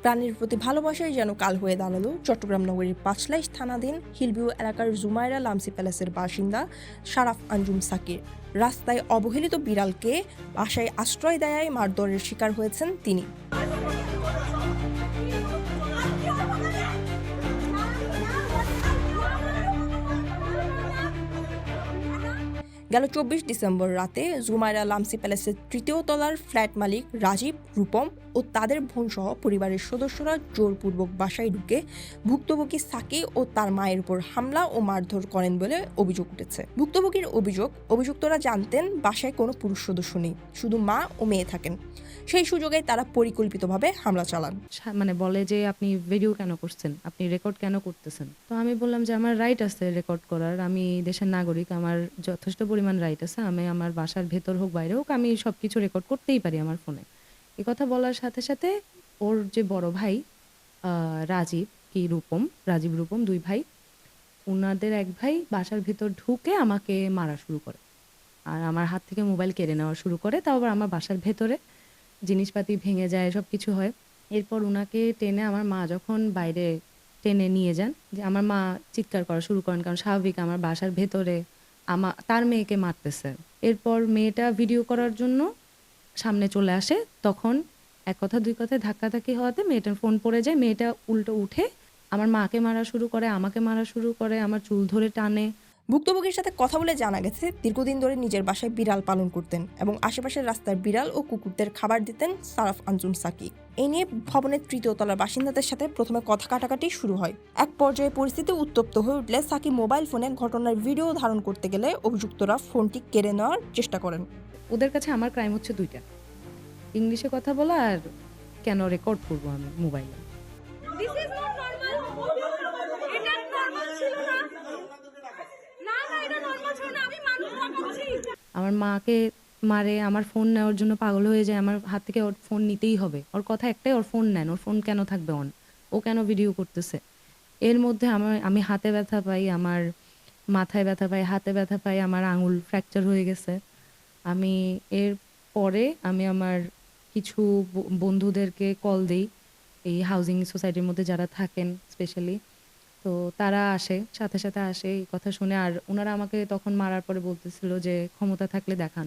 প্রাণীর প্রতি ভালোবাসাই যেন কাল হয়ে দাঁড়ালো চট্টগ্রাম নগরীর পাঁচলাইশ থানাধীন হিলভিউ এলাকার জুমাইরা লামসি প্যালেসের বাসিন্দা শারাফ আঞ্জুম সাকির। রাস্তায় অবহেলিত বিড়ালকে বাসায় আশ্রয় দেয়ায় মারধরের শিকার হয়েছেন তিনি। গেল ২৪ ডিসেম্বর রাতে জুমাইরা লামসি প্যালেসের তৃতীয় তলার ফ্ল্যাট মালিক রাজীব, রূপম ও তাদের বোনসহ পরিবারের সদস্যরা জোরপূর্বক বাসায় ঢুকে ভুক্তভোগী সাকি ও তার মায়ের উপর হামলা ও মারধর করেন বলে অভিযোগ উঠেছে। ভুক্তভোগীর অভিযুক্তরা জানতেন বাসায় কোনো পুরুষ সদস্য নেই, শুধু মা ও মেয়ে থাকেন। সেই সুযোগে তারা পরিকল্পিতভাবে হামলা চালান। মানে বলে যে আপনি ভিডিও কেন করছেন, আপনি রেকর্ড কেন করতেছেন। তো আমি বললাম যে আমার রাইট আছে রেকর্ড করার, আমি দেশের নাগরিক, আমার যথেষ্ট পরিমাণ রাইট আছে, আমি আমার বাসার ভেতর হোক বাইরে হোক আমি সবকিছু রেকর্ড করতেই পারি আমার ফোনে। এই কথা বলার সাথে সাথে ওর যে বড় ভাই রাজীব রূপম দুই ভাই, ওনাদের এক ভাই বাসার ভিতর ঢুকে আমাকে মারা শুরু করে আর আমার হাত থেকে মোবাইল কেড়ে নেওয়া শুরু করে। তাও আবার আমার বাসার ভেতরে জিনিসপাতি ভেঙে যায়, সব কিছু হয়। এরপর ওনাকে টেনে আমার মা যখন বাইরে টেনে নিয়ে যান, যে আমার মা চিৎকার করা শুরু করেন, কারণ স্বাভাবিক আমার বাসার ভেতরে তার মেয়েকে মারতেছে। এরপর মেয়েটা ভিডিও করার জন্য সামনে চলে আসে, তখন এক কথা দুই কথায় ধাক্কাধাক্কি হওয়াতে মেয়েটার ফোন পড়ে যায়। মেয়েটা উল্টো উঠে আমার মাকে মারা শুরু করে, আমাকে মারা শুরু করে, আমার চুল ধরে টানে। ভুক্তভোগীর সাথে কথা বলে জানা গেছে দীর্ঘদিন ধরে নিজের বাসায় বিড়াল পালন করতেন এবং আশেপাশের রাস্তার বিড়াল ও কুকুরদের খাবার দিতেন শারাফ আঞ্জুম সাকি। এই নিয়ে ভবনের তৃতীয় তলার বাসিন্দাদের সাথে প্রথমে কথা কাটাকাটি শুরু হয়। এক পর্যায়ে পরিস্থিতি উত্তপ্ত হয়ে উঠলে সাকি মোবাইল ফোনে ঘটনার ভিডিও ধারণ করতে গেলে অভিযুক্তরা ফোনটি কেড়ে নেওয়ার চেষ্টা করেন। ওদের কাছে আমার ক্রাইম হচ্ছে দুইটা, ইংলিশে কথা বলা আর কেন রেকর্ড করবো আমি মোবাইলে। আমার মাকে মারে, আমার ফোন নেওয়ার জন্য পাগল হয়ে যায়, আমার হাত থেকে ওর ফোন নিতেই হবে। ওর কথা একটাই, ওর ফোন নেন, ওর ফোন কেন থাকবে অন, ও কেন ভিডিও করতেছে। এর মধ্যে আমি হাতে ব্যথা পাই, আমার মাথায় ব্যথা পাই, হাতে ব্যথা পাই, আমার আঙুল ফ্র্যাকচার হয়ে গেছে। আমি এর পরে আমার কিছু বন্ধুদেরকে কল দিই, এই হাউজিং সোসাইটির মধ্যে যারা থাকেন স্পেশালি, তো তারা আসে, সাথে সাথে আসে এই কথা শুনে। আর ওনারা আমাকে তখন মারার পরে বলতেছিল যে ক্ষমতা থাকলে দেখান,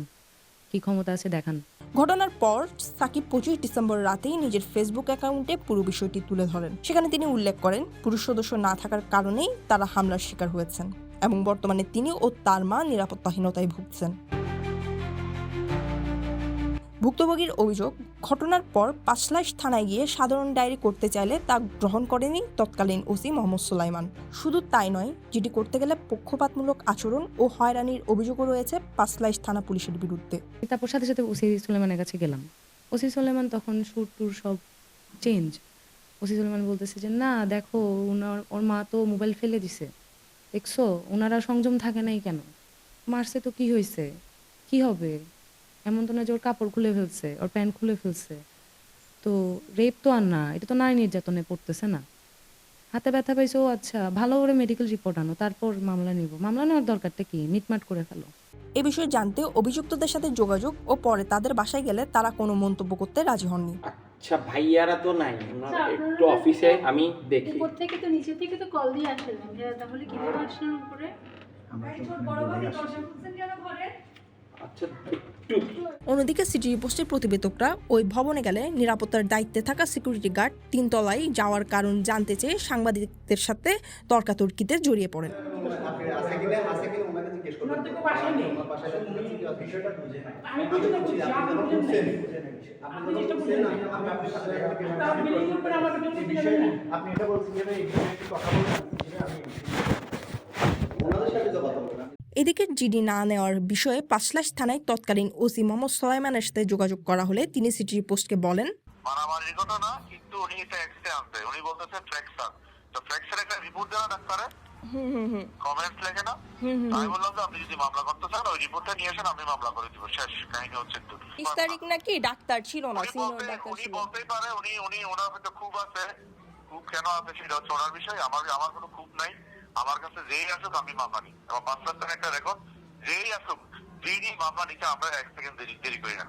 কি ক্ষমতা আছে দেখান। ঘটনার পর সাকিব ২৫ ডিসেম্বর রাতেই নিজের ফেসবুক অ্যাকাউন্টে পুরো বিষয়টি তুলে ধরেন। সেখানে তিনি উল্লেখ করেন পুরুষ সদস্য না থাকার কারণেই তারা হামলার শিকার হয়েছেন এবং বর্তমানে তিনি ও তার মা নিরাপত্তাহীনতায় ভুগছেন। ভুক্তভোগীর অভিযোগ, ঘটনার পর পাঁচলাইশ থানায় গিয়ে সাধারণ ডায়েরি করতে চাইলে তা গ্রহণ করেনি তৎকালীন ওসি মোহাম্মদ সুলাইমান। শুধু তাই নয়, জিডি করতে গেলে পক্ষপাতমূলক আচরণ ও হয়রানির অভিযোগও রয়েছে পাঁচলাইশ থানা পুলিশের বিরুদ্ধে। তারপর সাথে সাথে ওসি সুলাইমানের কাছে গেলাম। ওসি সুলাইমান তখন সুর টুর সব চেঞ্জ। ওসি সুলাইমান বলতেছে যে না দেখো, ওর মা তো মোবাইল ফেলে দিছে, দেখছো ওনারা সংযম থাকে নাই কেন, মারছে তো কি হয়েছে, কি হবে, এমন তো না যে ওর কাপড় খুলে ফেলছে, ওর প্যান্ট খুলে ফেলছে, তো রেপ তো আর না, এটা তো নারী নির্যাতনে পড়তেছে না, হাতে ব্যথা পাইছে, ও আচ্ছা ভালো করে মেডিকেল রিপোর্ট আনো, তারপর মামলা নিব। মামলা নেওয়ার দরকারটা কি, মিটমাট করে ফেলো। এ বিষয়ে জানতে অভিযুক্তদের সাথে যোগাযোগ ও পরে তাদের বাসায় গেলে তারা কোনো মন্তব্য করতে রাজি হননি। আচ্ছা ভাইয়ারা তো নাই, আমরা একটু অফিসে আমি দেখি। উপর থেকে তো নিচে থেকে তো কল দিয়ে আসলেন, তাহলে কিভাবে আসলেন উপরে? আচ্ছা একটু। অন্যদিকে সিটি পোস্টের প্রতিবেদকরা ওই ভবনে গেলে নিরাপত্তার দায়িত্বে থাকা সিকিউরিটি গার্ড ৩ তলায় যাওয়ার কারণ জানতে চেয়ে সাংবাদিকদের সাথে তর্কাতর্কিতে জড়িয়ে পড়েন। এদিকে জিডি না নেওয়ার বিষয়ে পাঁচলাইশ থানায় তৎকালীন ওসি মোহাম্মদ সুলাইমানের সাথে যোগাযোগ করা হলে তিনি সিটি পোস্টকে বলেন, মারামারির কথা না, কিন্তু উনি এটা এক্সে আনতে, উনি বলতেছেন ফ্র্যাকচার, তো ফ্র্যাকচার একটা রিপোর্ট দেওয়া ডাক্তারে কমেন্টস লেখে না। আমি বললাম যে আপনি যদি মামলা করতে চান ওই রিপোর্টটা নিয়ে আসেন, আমি মামলা করে দিব, শেষ কাহিনী হচ্ছে। ৩০ তারিখ নাকি ডাক্তার ছিল না, সিনিয়র ডাক্তার উনি ছিল। বলতেই পারে, উনি ওনার ভিতরে খুব আছে, খুব কেন আছে সেটা হচ্ছে ওনার বিষয়। আমার কোনো খুব নাই, আমার কাছে যেই আসুক আমি মামলা নিই, এবং ৫ লাখ টাকা একটা রেকর্ড, যেই আসুক যেই মামলা নিতে আমরা ১ সেকেন্ড দেরি করি না,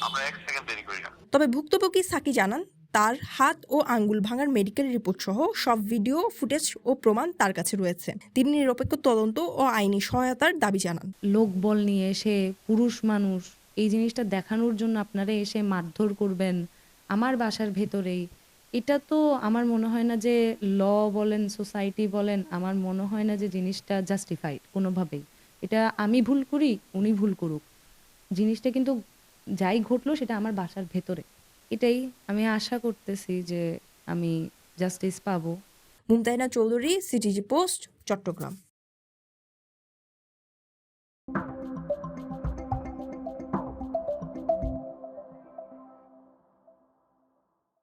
আমরা ১ সেকেন্ড দেরি করি না। তবে ভুক্তভোগী সাকি জানান তার হাত ও আঙ্গুল ভাঙার মেডিকেল রিপোর্ট সহ সব ভিডিও ফুটেজ ও প্রমাণ তার কাছে রয়েছে। তিনি নিরপেক্ষ তদন্ত ও আইনি সহায়তার দাবি জানান। লোকবল নিয়ে এসে পুরুষ মানুষ এই জিনিসটা দেখানোর জন্য আপনারা এসে মারধর করবেন আমার বাসার ভেতরেই, এটা তো আমার মনে হয় না যে ল বলেন সোসাইটি বলেন, আমার মনে হয় না যে জিনিসটা জাস্টিফাইড কোনোভাবেই। এটা আমি ভুল করি উনি ভুল করুক, জিনিসটা কিন্তু যাই ঘটলো সেটা আমার বাসার ভেতরে। এটাই আমি আশা করতেছি যে আমি জাস্টিস পাবো। Mumtahina Chowdhury, CTG post, Chittagong.